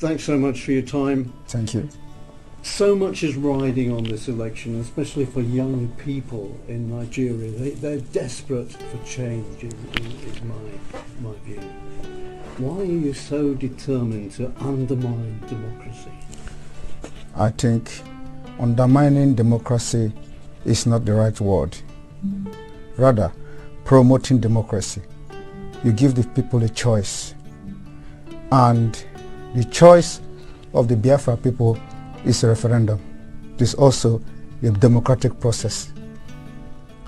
thanks so much for your time. Thank you. So much is riding on this election, especially for young people in Nigeria. They're desperate for change, is my view. Why are you so determined to undermine democracy? I think undermining democracy is not the right word. Rather, promoting democracy. You give the people a choice. And the choice of the Biafra people is a referendum. It is also a democratic process.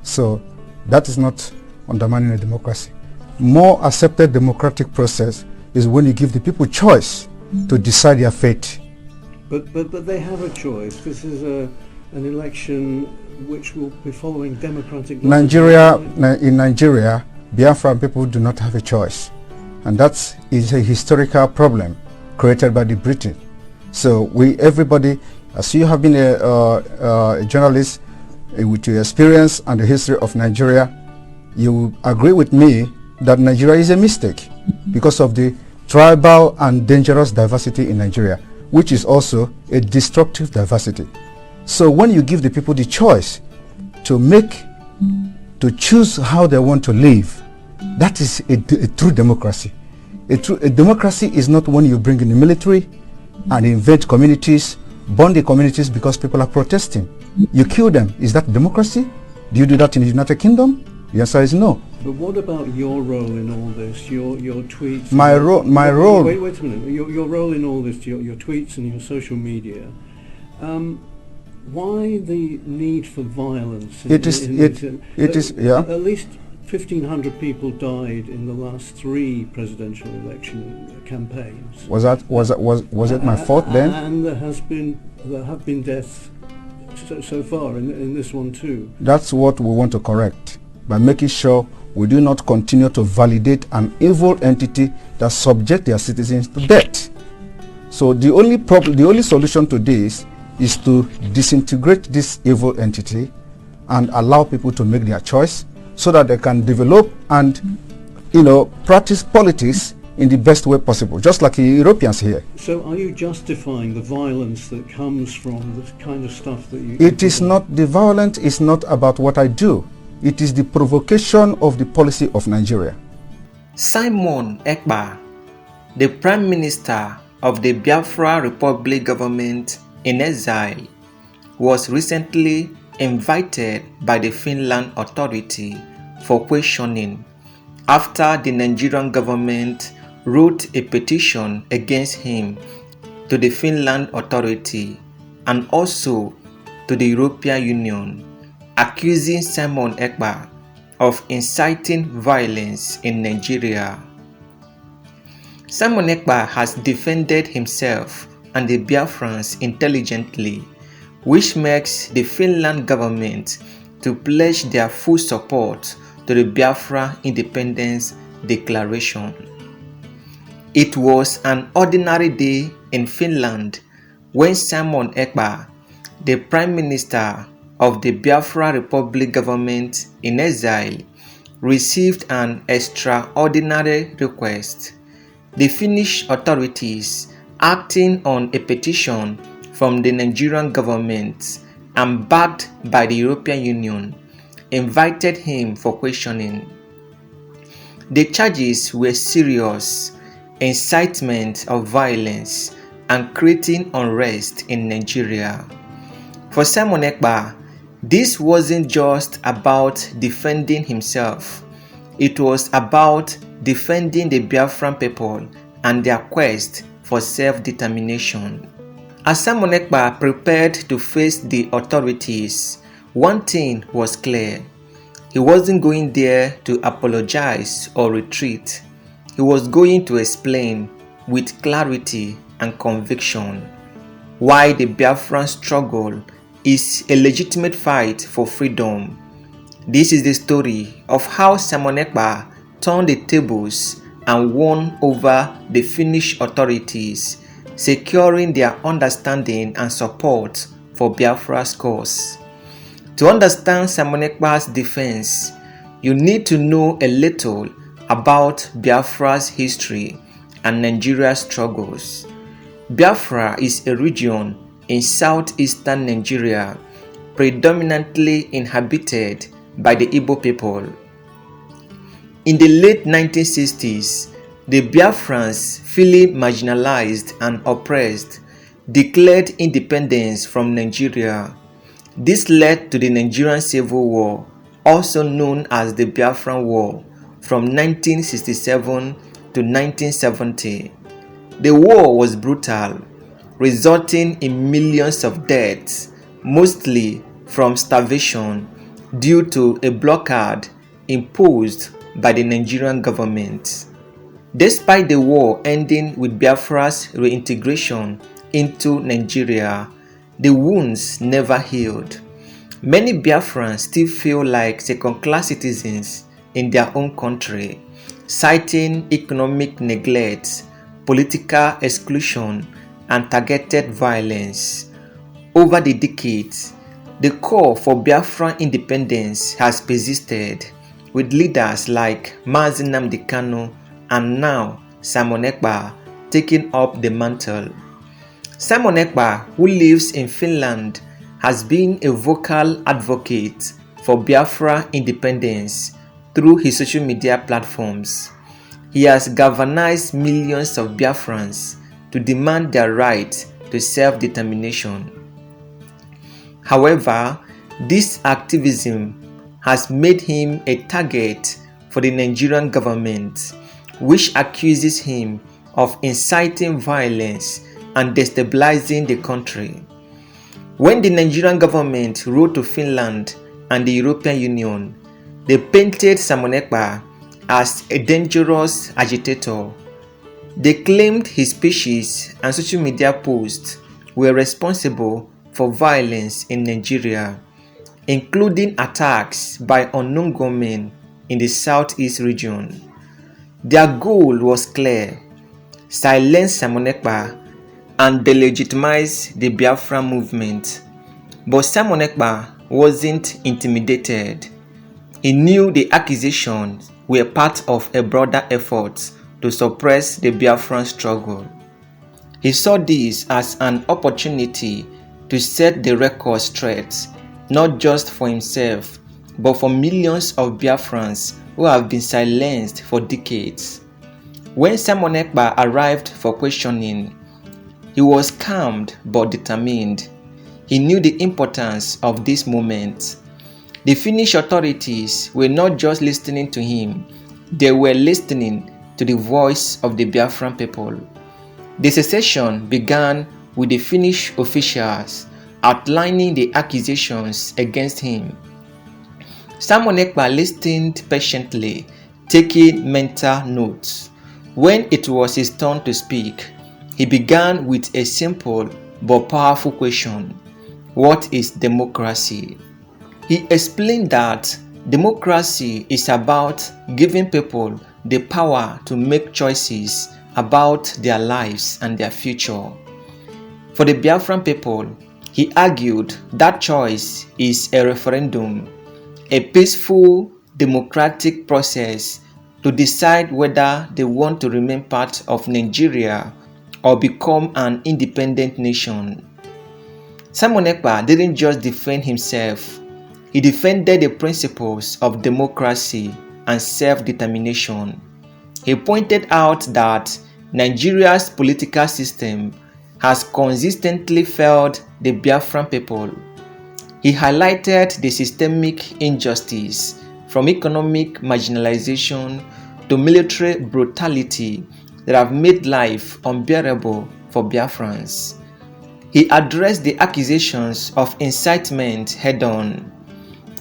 So that is not undermining a democracy. More accepted democratic process is when you give the people choice to decide their fate. But they have a choice. This is an election which will be following democratic laws. In Nigeria, Biafra people do not have a choice. And that is a historical problem created by the Britain. So everybody, as you have been a journalist with your experience and the history of Nigeria, you agree with me that Nigeria is a mistake because of the tribal and dangerous diversity in Nigeria, which is also a destructive diversity. So when you give the people the choice to choose how they want to live, that is a true democracy. A democracy is not when you bring in the military and invade communities, burn the communities because people are protesting. You kill them. Is that democracy? Do you do that in the United Kingdom? The answer is no. But what about your role in all this? Your tweets. My role. Wait a minute. Your role in all this. Your tweets and your social media. Why the need for violence? It is. Yeah. At least 1,500 people died in the last 3 presidential election campaigns. Was it my fault then? And there have been deaths so far in this one too. That's what we want to correct by making sure we do not continue to validate an evil entity that subject their citizens to death. So the only solution to this is to disintegrate this evil entity and allow people to make their choice, so that they can develop and, practice politics in the best way possible, just like the Europeans here. So are you justifying the violence that comes from the kind of stuff that you... It is not, the violence is not about what I do. It is the provocation of the policy of Nigeria. Simon Ekpa, the Prime Minister of the Biafra Republic government in exile, was recently invited by the Finland authority for questioning after the Nigerian government wrote a petition against him to the Finland authority and also to the European Union, accusing Simon Ekpa of inciting violence in Nigeria. Simon Ekpa has defended himself and the Biafrans intelligently, which makes the Finland government to pledge their full support to the Biafra Independence Declaration. It was an ordinary day in Finland when Simon Ekpa, the Prime Minister of the Biafra Republic government in exile, received an extraordinary request. The Finnish authorities, acting on a petition from the Nigerian government and backed by the European Union, invited him for questioning. The charges were serious: incitement of violence and creating unrest in Nigeria. For Simon Ekpa, this wasn't just about defending himself. It was about defending the Biafran people and their quest for self-determination. As Simon Ekpa prepared to face the authorities, one thing was clear. He wasn't going there to apologize or retreat. He was going to explain with clarity and conviction why the Biafran struggle is a legitimate fight for freedom. This is the story of how Simon Ekpa turned the tables and won over the Finnish authorities, securing their understanding and support for Biafra's cause. To understand Simon Ekpa's defense, you need to know a little about Biafra's history and Nigeria's struggles. Biafra is a region in southeastern Nigeria, predominantly inhabited by the Igbo people. In the late 1960s, the Biafrans, feeling marginalized and oppressed, declared independence from Nigeria. This led to the Nigerian Civil War, also known as the Biafran War, from 1967 to 1970. The war was brutal, resulting in millions of deaths, mostly from starvation due to a blockade imposed by the Nigerian government. Despite the war ending with Biafra's reintegration into Nigeria, the wounds never healed. Many Biafrans still feel like second-class citizens in their own country, citing economic neglect, political exclusion, and targeted violence. Over the decades, the call for Biafran independence has persisted, with leaders like Mazi Nnamdi Kanu and now Simon Ekpa taking up the mantle. Simon Ekpa, who lives in Finland, has been a vocal advocate for Biafra independence through his social media platforms. He has galvanized millions of Biafrans to demand their right to self-determination. However, this activism has made him a target for the Nigerian government, which accuses him of inciting violence and destabilizing the country. When the Nigerian government wrote to Finland and the European Union, they painted Simon Ekpa as a dangerous agitator. They claimed his speeches and social media posts were responsible for violence in Nigeria, including attacks by unknown gunmen in the southeast region. Their goal was clear: silence Simon Ekpa and delegitimize the Biafra movement. But Simon Ekpa wasn't intimidated. He knew the accusations were part of a broader effort to suppress the Biafran struggle. He saw this as an opportunity to set the record straight, not just for himself, but for millions of Biafrans who have been silenced for decades. When Simon Ekpa arrived for questioning, he was calm but determined. He knew the importance of this moment. The Finnish authorities were not just listening to him, they were listening to the voice of the Biafran people. The secession began with the Finnish officials outlining the accusations against him. Simon Ekpa listened patiently, taking mental notes. When it was his turn to speak, he began with a simple but powerful question: what is democracy? He explained that democracy is about giving people the power to make choices about their lives and their future. For the Biafran people, he argued that choice is a referendum, a peaceful, democratic process to decide whether they want to remain part of Nigeria or become an independent nation. Simon Ekpa didn't just defend himself, he defended the principles of democracy and self-determination. He pointed out that Nigeria's political system has consistently failed the Biafran people. He highlighted the systemic injustice, from economic marginalization to military brutality, that have made life unbearable for Biafrans. He addressed the accusations of incitement head-on.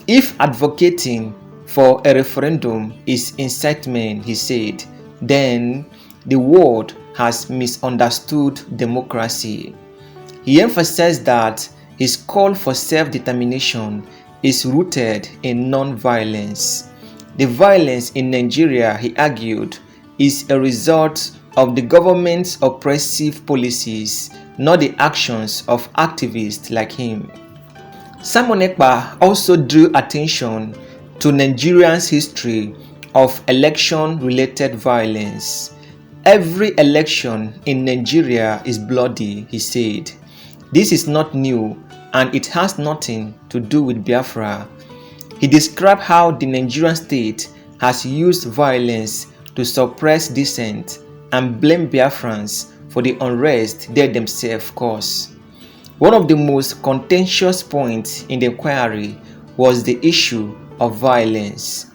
If advocating for a referendum is incitement, he said, then the world has misunderstood democracy. He emphasized that his call for self-determination is rooted in non-violence. The violence in Nigeria, he argued, is a result of the government's oppressive policies, not the actions of activists like him. Simon Ekpa also drew attention to Nigeria's history of election-related violence. Every election in Nigeria is bloody, he said. This is not new and it has nothing to do with Biafra. He described how the Nigerian state has used violence to suppress dissent and blamed Biafrans for the unrest they themselves caused. One of the most contentious points in the inquiry was the issue of violence.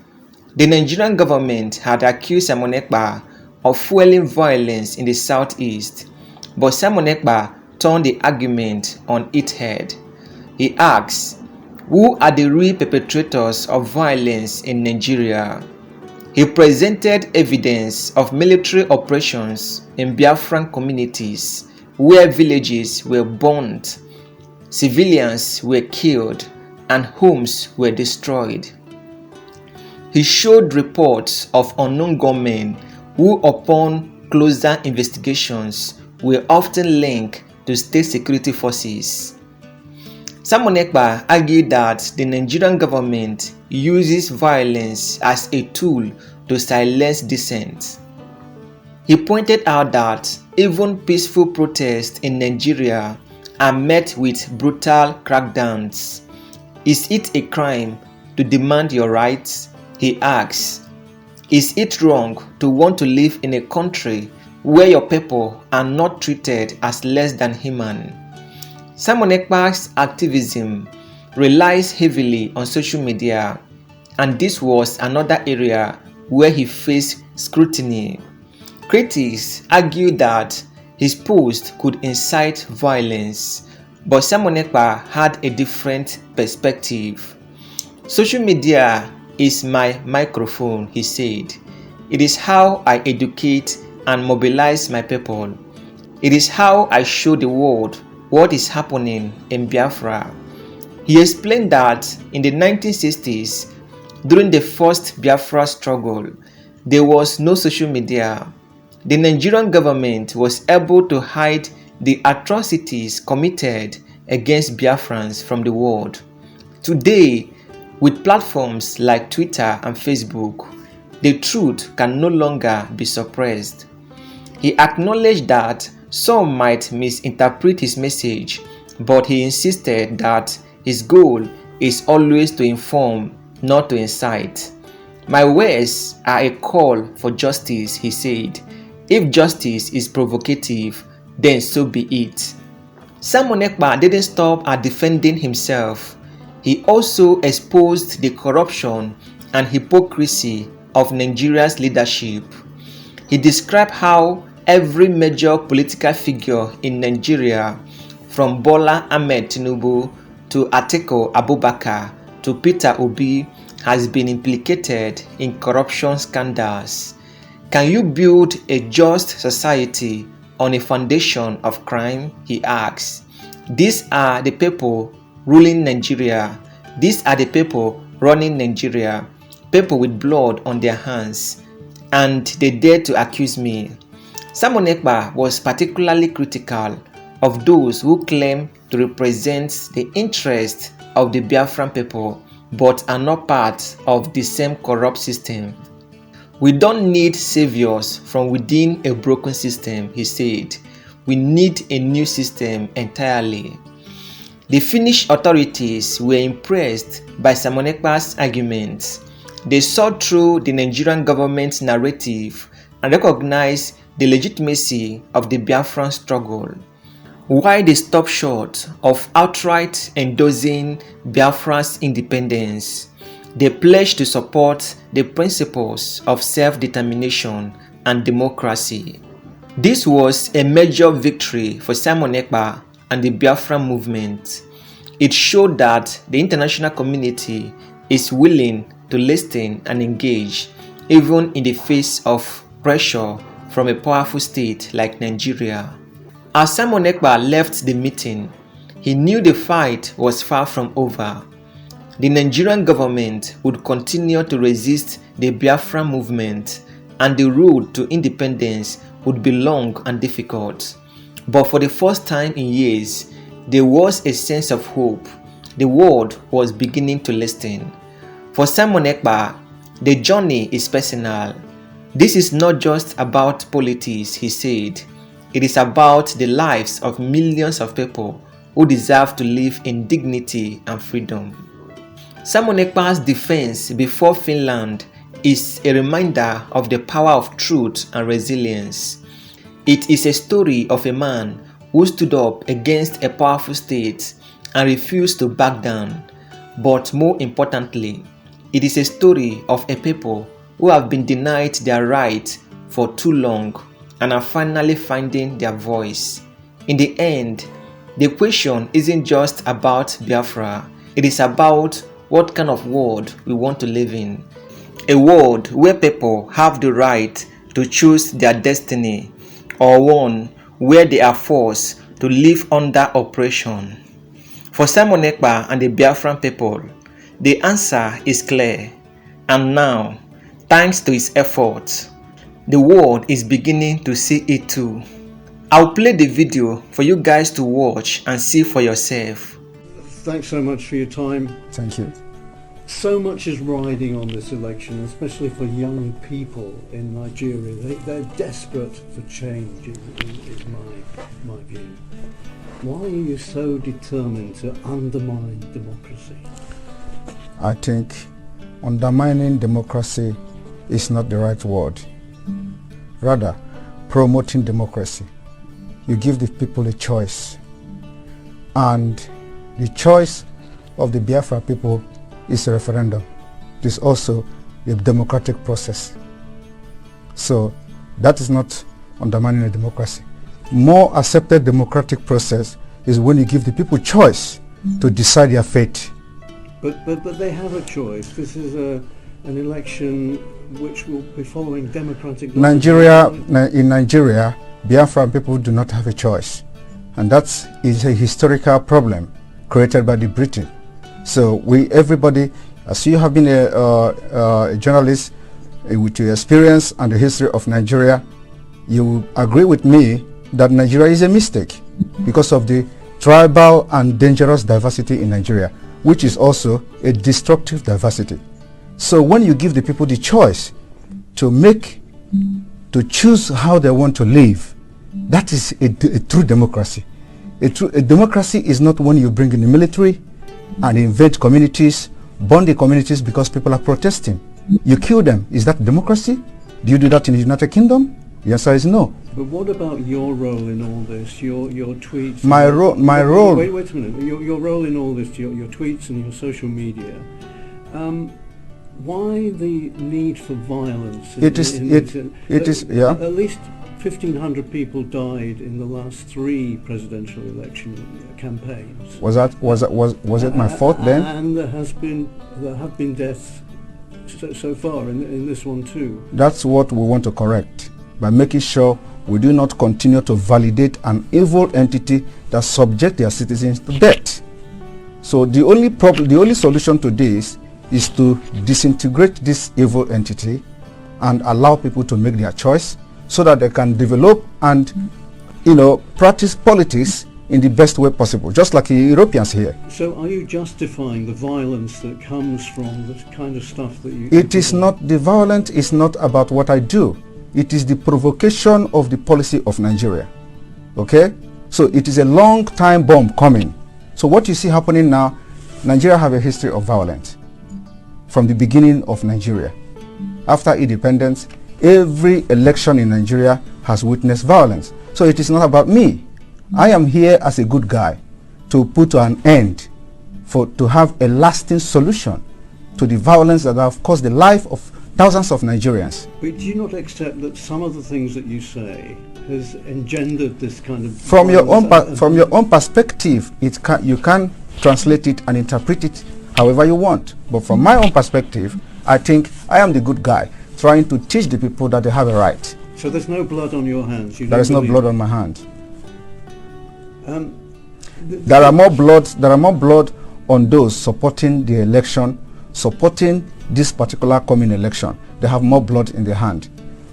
The Nigerian government had accused Simon Ekpa of fueling violence in the southeast, but Simon Ekpa turned the argument on its head. He asked, who are the real perpetrators of violence in Nigeria? He presented evidence of military operations in Biafran communities where villages were burnt, civilians were killed, and homes were destroyed. He showed reports of unknown gunmen who, upon closer investigations, were often linked to state security forces. Simon Ekpa argued that the Nigerian government uses violence as a tool to silence dissent. He pointed out that even peaceful protests in Nigeria are met with brutal crackdowns. Is it a crime to demand your rights? He asks. Is it wrong to want to live in a country where your people are not treated as less than human? Simon Ekpa's activism relies heavily on social media, and this was another area where he faced scrutiny. Critics argued that his post could incite violence, but Simon Ekpa had a different perspective. Social media is my microphone, he said. It is how I educate and mobilize my people. It is how I show the world what is happening in Biafra. He explained that in the 1960s, during the first Biafra struggle, there was no social media. The Nigerian government was able to hide the atrocities committed against Biafrans from the world. Today, with platforms like Twitter and Facebook, the truth can no longer be suppressed. He acknowledged that some might misinterpret his message, but he insisted that his goal is always to inform, not to incite. My words are a call for justice, he said. If justice is provocative, then so be it. Simon Ekpa didn't stop at defending himself. He also exposed the corruption and hypocrisy of Nigeria's leadership. He described how every major political figure in Nigeria, from Bola Ahmed Tinubu to Atiku Abubakar to Peter Obi, has been implicated in corruption scandals. Can you build a just society on a foundation of crime? He asks. These are the people ruling Nigeria. These are the people running Nigeria, people with blood on their hands, and they dare to accuse me. Simon Ekpa was particularly critical of those who claim to represent the interests of the Biafran people but are not part of the same corrupt system. We don't need saviors from within a broken system, he said. We need a new system entirely. The Finnish authorities were impressed by Simon Ekpa's arguments. They saw through the Nigerian government's narrative and recognized the legitimacy of the Biafran struggle. While they stopped short of outright endorsing Biafra's independence, they pledged to support the principles of self-determination and democracy. This was a major victory for Simon Ekpa and the Biafran movement. It showed that the international community is willing to listen and engage, even in the face of pressure from a powerful state like Nigeria. As Simon Ekpa left the meeting, he knew the fight was far from over. The Nigerian government would continue to resist the Biafra movement, and the road to independence would be long and difficult. But for the first time in years, there was a sense of hope. The world was beginning to listen. For Simon Ekpa, the journey is personal. This is not just about politics, he said. It is about the lives of millions of people who deserve to live in dignity and freedom. Simon Ekpa's defense before Finland is a reminder of the power of truth and resilience. It is a story of a man who stood up against a powerful state and refused to back down. But more importantly, it is a story of a people who have been denied their rights for too long and are finally finding their voice. In the end, the question isn't just about Biafra, it is about what kind of world we want to live in. A world where people have the right to choose their destiny, or one where they are forced to live under oppression. For Simon Ekpa and the Biafran people, the answer is clear. And now, thanks to his efforts, the world is beginning to see it too. I'll play the video for you guys to watch and see for yourself. Thanks so much for your time. Thank you. So much is riding on this election, especially for young people in Nigeria. They're desperate for change, is my view. Why are you so determined to undermine democracy? I think undermining democracy is not the right word. Rather, promoting democracy. You give the people a choice. And the choice of the Biafra people is a referendum. It is also a democratic process. So that is not undermining a democracy. More accepted democratic process is when you give the people choice to decide their fate. But they have a choice. This is an election which will be following democratic laws. In Nigeria, Biafran people do not have a choice. And that is a historical problem created by the British. So everybody, as you have been a journalist with your experience and the history of Nigeria, you agree with me that Nigeria is a mistake because of the tribal and dangerous diversity in Nigeria, which is also a destructive diversity. So when you give the people the choice to choose how they want to live, that is a true democracy. A democracy is not when you bring in the military and invade communities, burn the communities because people are protesting. You kill them. Is that democracy? Do you do that in the United Kingdom? The answer is no. But what about your role in all this? Your tweets. My role. Wait a minute. Your role in all this. Your tweets and your social media. Why the need for violence? It is. Yeah. At least 1,500 people died in the last 3 presidential election campaigns. Was it my fault then? And there have been deaths so far in this one too. That's what we want to correct by making sure we do not continue to validate an evil entity that subject their citizens to death. So the only solution to this is to disintegrate this evil entity and allow people to make their choice, so that they can develop and, practice politics in the best way possible, just like the Europeans here. So are you justifying the violence that comes from the kind of stuff that you... It is not, the violence is not about what I do. It is the provocation of the policy of Nigeria. Okay? So it is a long time bomb coming. So what you see happening now, Nigeria have a history of violence from the beginning of Nigeria. After independence, every election in Nigeria has witnessed violence. So it is not about me. I am here as a good guy to put an end, to have a lasting solution to the violence that have caused the life of thousands of Nigerians. But do you not accept that some of the things that you say has engendered this kind of... From your own perspective, you can translate it and interpret it however you want. But from my own perspective, I think I am the good guy, trying to teach the people that they have a right. So there's no blood on your hands? There is no blood on my hand. There are more blood on those supporting the election, supporting this particular coming election. They have more blood in their hand.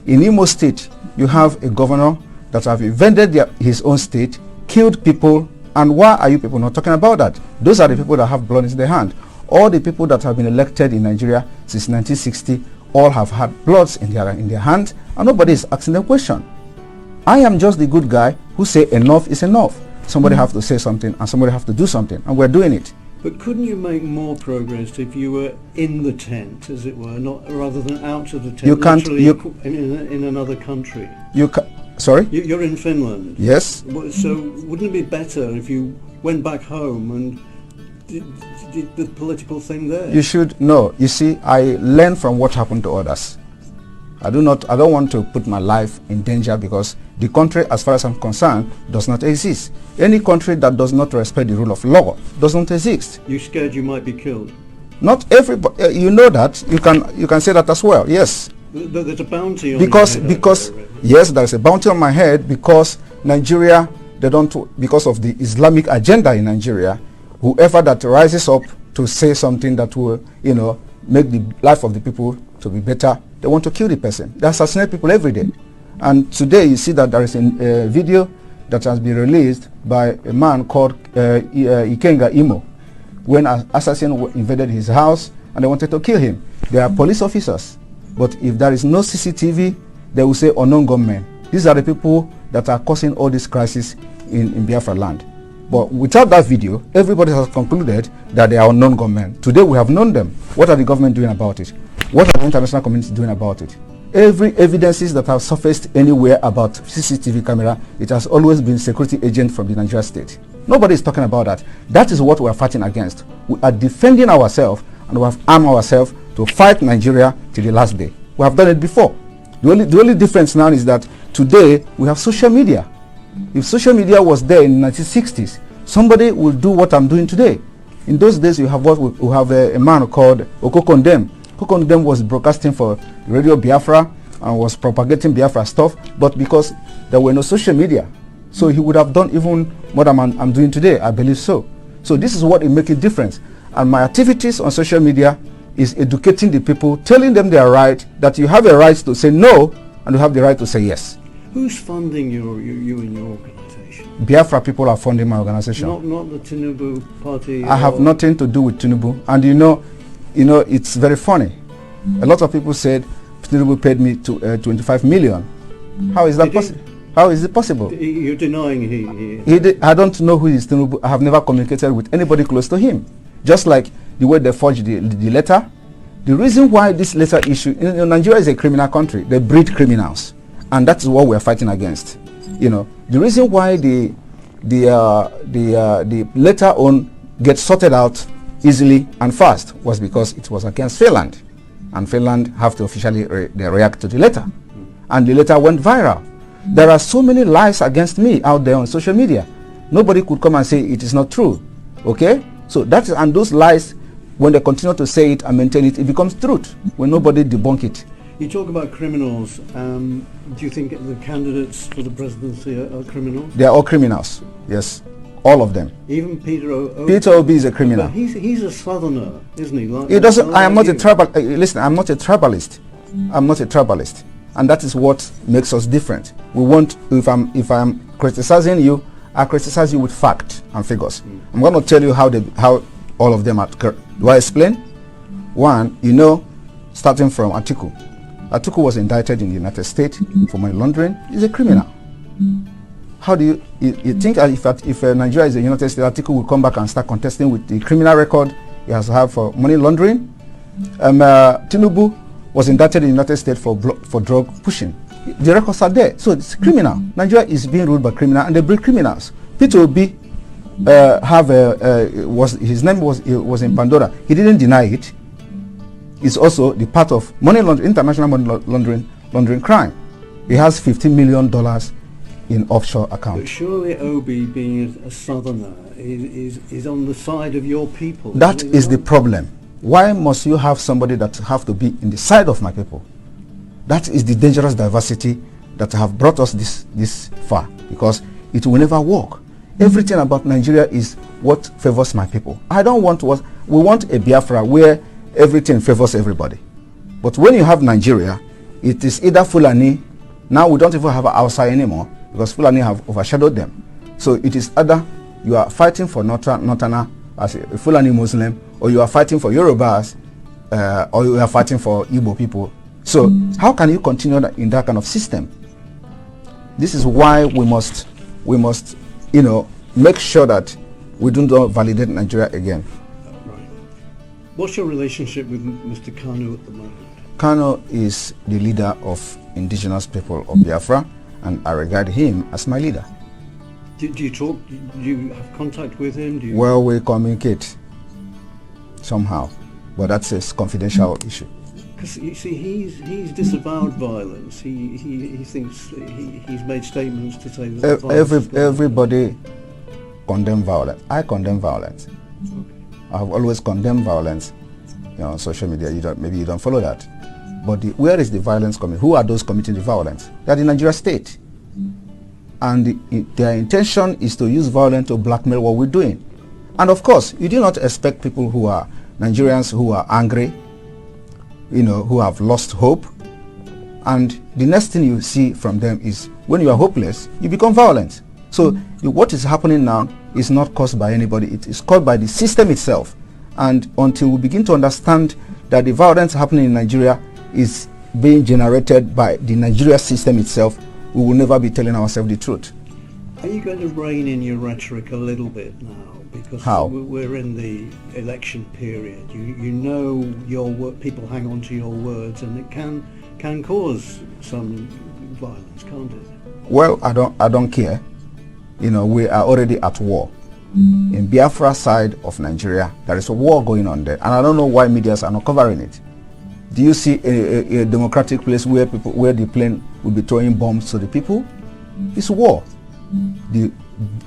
In Imo State, you have a governor that have invaded his own state, killed people, and why are you people not talking about that? Those are the people that have blood in their hand. All the people that have been elected in Nigeria since 1960, all have had bloods in their hand, and nobody is asking the question. I am just the good guy who say enough is enough. Somebody have to say something, and somebody have to do something, and we're doing it. But couldn't you make more progress if you were in the tent, as it were, not rather than out of the tent? You can't. In another country. Sorry. You're in Finland. Yes. So wouldn't it be better if you went back home and did the political thing there? You should know. You see, I learn from what happened to others. I don't want to put my life in danger, because the country, as far as I'm concerned, does not exist. Any country that does not respect the rule of law does not exist. You're scared you might be killed? Not everybody. You know that. You can say that as well. Yes. There's a bounty on because your head because there, yes, there's a bounty on my head, because Nigeria, because of the Islamic agenda in Nigeria. Whoever that rises up to say something that will, make the life of the people to be better, they want to kill the person. They assassinate people every day. And today you see that there is a video that has been released by a man called Ikenga Imo, when an assassin invaded his house and they wanted to kill him. They are police officers, but if there is no CCTV, they will say unknown gunmen. These are the people that are causing all this crisis in Biafra land. But without that video, everybody has concluded that they are unknown gunmen. Today we have known them. What are the government doing about it? What are the international community doing about it? Every evidences that have surfaced anywhere about CCTV camera, it has always been security agent from the Nigeria state. Nobody is talking about that. That is what we are fighting against. We are defending ourselves, and we have armed ourselves to fight Nigeria till the last day. We have done it before. The only difference now is that today we have social media. If social media was there in the 1960s, somebody will do what I'm doing today. In those days, we have a man called Okokondem. Okokondem was broadcasting for Radio Biafra and was propagating Biafra stuff, but because there were no social media, so he would have done even more than I'm doing today, I believe so. So this is what it makes a difference. And my activities on social media is educating the people, telling them they are right, that you have a right to say no, and you have the right to say yes. Who's funding you and your organisation? Biafra people are funding my organisation. Not the Tinubu party. I have nothing to do with Tinubu, and it's very funny. A lot of people said Tinubu paid me 25 million. How is that possible? How is it possible? You're denying he did. I don't know who is Tinubu. I have never communicated with anybody close to him. Just like the way they forged the letter. The reason why this letter issue, Nigeria is a criminal country. They breed criminals, and that's what we are fighting against. The reason why the letter on gets sorted out easily and fast was because it was against Finland, and Finland have to officially react to the letter, and the letter went viral. There are so many lies against me out there on social media. Nobody could come and say it is not true. Okay, so that is, and those lies, when they continue to say it and maintain it, it becomes truth when nobody debunk it. You talk about criminals. Do you think the candidates for the presidency are criminals? They are all criminals. Yes, all of them. Even Peter Obi. Peter Obi is a criminal. But he's a southerner, isn't he? He doesn't. I am not a tribal. Listen, I'm not a tribalist. I'm not a tribalist, and that is what makes us different. We want. If I'm criticizing you, I criticize you with fact and figures. I'm going to tell you how all of them are. Do I explain? One, starting from Atiku. Atiku was indicted in the United States for money laundering. He's a criminal. How do you think if Nigeria is a United States, Atiku will come back and start contesting with the criminal record he has had for money laundering? Tinubu was indicted in the United States for drug pushing. The records are there, so it's criminal. Nigeria is being ruled by criminals, and they breed criminals. Peter Obi his name was in Pandora. He didn't deny it. It's also the part of money laundering, international money laundering crime. He has $15 million in offshore accounts. But surely Obi, being a southerner, is on the side of your people. That is the problem. Why must you have somebody that have to be in the side of my people? That is the dangerous diversity that have brought us this far, because it will never work. Everything about Nigeria is what favors my people. We want a Biafra where everything favors everybody. But when you have Nigeria, it is either Fulani. Now we don't even have Hausa anymore, because Fulani have overshadowed them. So it is either you are fighting for Northerner as a Fulani Muslim, or you are fighting for Yorubas, or you are fighting for Igbo people So how can you continue in that kind of system? This is why we must, make sure that we don't validate Nigeria again. Right. What's your relationship with Mr. Kanu at the moment? Kanu is the leader of indigenous people of Biafra, and I regard him as my leader. Do you talk? Do you have contact with him? Well, we communicate somehow, but that's a confidential issue. Because you see, he's disavowed violence. He thinks he's made statements to say that everybody condemn violence. I condemn violence. Okay. I have always condemned violence. On social media, maybe you don't follow that. But where is the violence coming? Who are those committing the violence? They are the Nigeria state, and their intention is to use violence to blackmail what we're doing. And of course, you do not expect people who are Nigerians who are angry, who have lost hope, and the next thing you see from them is when you are hopeless, you become violent. So what is happening now is not caused by anybody, it is caused by the system itself. And until we begin to understand that the violence happening in Nigeria is being generated by the Nigeria system itself, we will never be telling ourselves the truth. Are you going to rein in your rhetoric a little bit now? Because we're in the election period. You know people hang on to your words, and it can cause some violence, can't it? Well, I don't care. We are already at war. In Biafra side of Nigeria, there is a war going on there, and I don't know why medias are not covering it. Do you see a democratic place where the plane will be throwing bombs to the people? It's war. The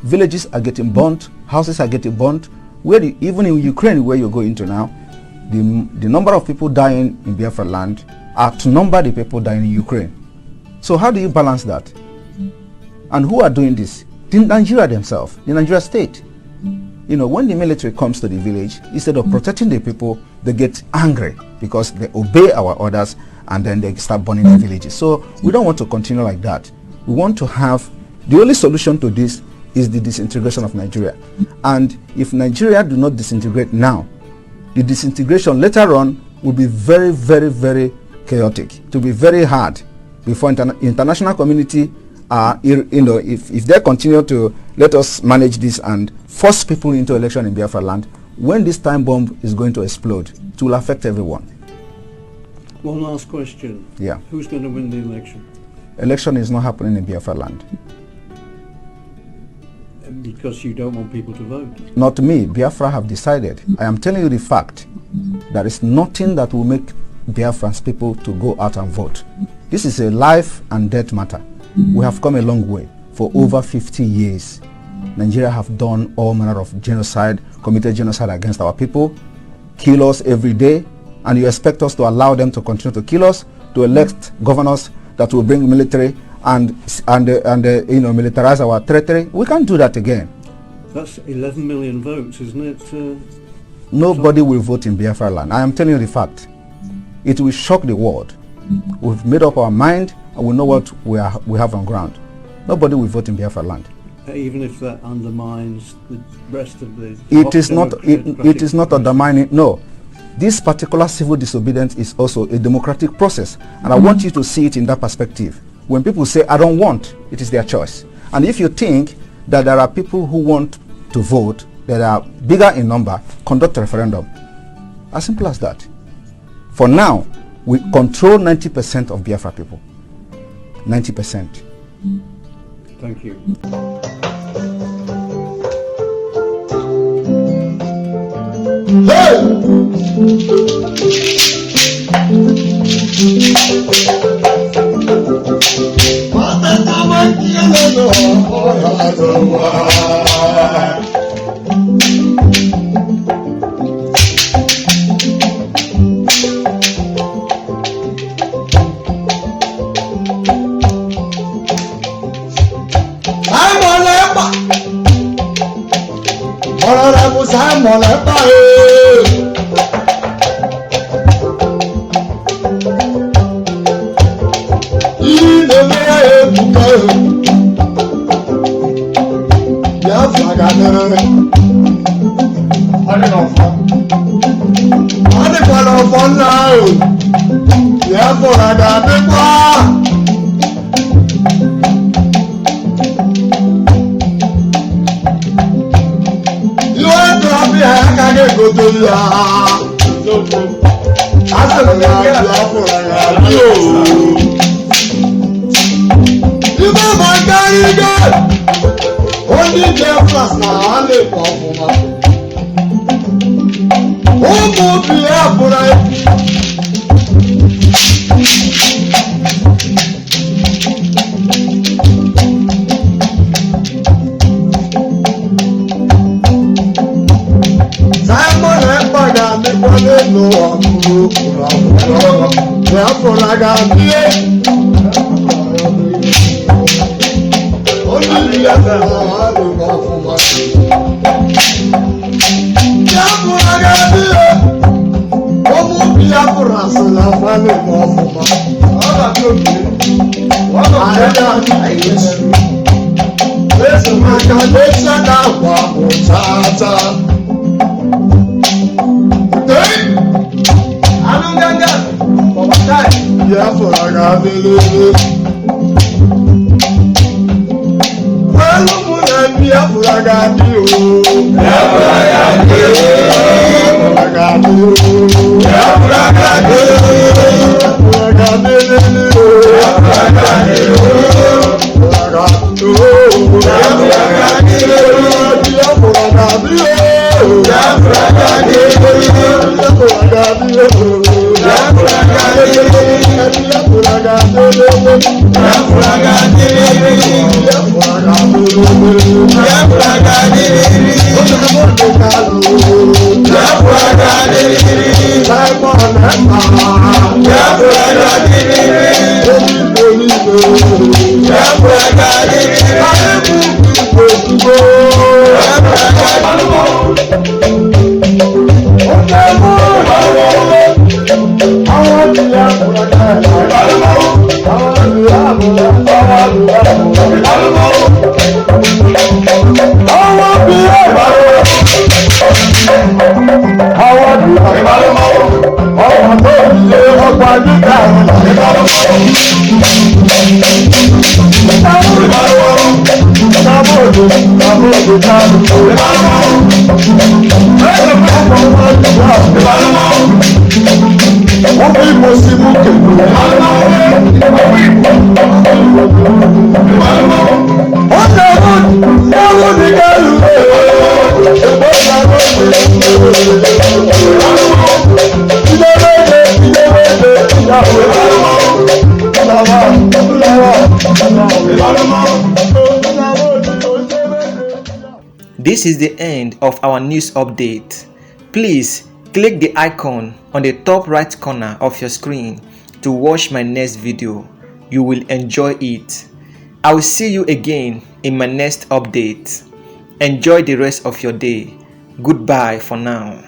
villages are getting burnt, houses are getting burnt. Even in Ukraine, where you're going to now, the number of people dying in Biafra land outnumber the people dying in Ukraine. So how do you balance that? And who are doing this? The Nigeria themselves, the Nigeria state. When the military comes to the village, instead of protecting the people, they get angry because they obey our orders, and then they start burning the villages. So we don't want to continue like that. We want to have, the only solution to this is the disintegration of Nigeria. And if Nigeria do not disintegrate now, the disintegration later on will be very, very, very chaotic. It will be very hard before international community, if they continue to let us manage this and force people into election in Biafra land, when this time bomb is going to explode, it will affect everyone. One last question. Yeah. Who's going to win the election? Election is not happening in Biafra land. Because you don't want people to vote? Not me. Biafra have decided. I am telling you the fact. There is nothing that will make Biafran's people to go out and vote. This is a life and death matter. We have come a long way. For over 50 years, Nigeria have done all manner of genocide, committed genocide against our people, kill us every day, and you expect us to allow them to continue to kill us, to elect governors that will bring military and militarize our territory? We can't do that again. That's 11 million votes, isn't it? Nobody will vote in Biafra land. I am telling you the fact. It will shock the world. We've made up our mind, and we know what we have on ground. Nobody will vote in Biafra land. Even if that undermines the rest of the... It is not undermining. No. This particular civil disobedience is also a democratic process, and I want you to see it in that perspective. When people say, I don't want, it is their choice. And if you think that there are people who want to vote, that are bigger in number, conduct a referendum. As simple as that. For now, we control 90% of Biafra people. 90%. Thank you. Simon Ekpa, Biafra Biafra ga-adịkwa. Iwe trọfị ha agaghị egote ya. Asị m ya Biafra ga-adị o. Ibe ma karị ige. Onye Biafra na ha na-ekwe ọfụma. Ụmụ Biafra Simon Ekpa ga-adịkwa n'elu ọmụrụ Biafra ga-adị. Onye Biafra na-adịkwa ọfụma. Biafra ga-adị. Ụmụ Biafra sị na ha na-eme ọfụma. Anyị ga-adị echi. Maka n'echi na-agwa bụ tata. Biafra ga-adịrịrị. Elu mụ na Biafra ga-adị o. Biafra ga-adị o. Biafra ga-adị o. Biafra ga-adị o. Biafra ga-adịrịrị o. Biafra ga-adị o. Biafra ga-adị o. Biafra ga-adị o. Biafra ga-adị o. Biafra ga-adị o. Biafra ga-adị o. This is the end of our news update. Please click the icon on the top right corner of your screen to watch my next video. You will enjoy it. I will see you again in my next update. Enjoy the rest of your day. Goodbye for now.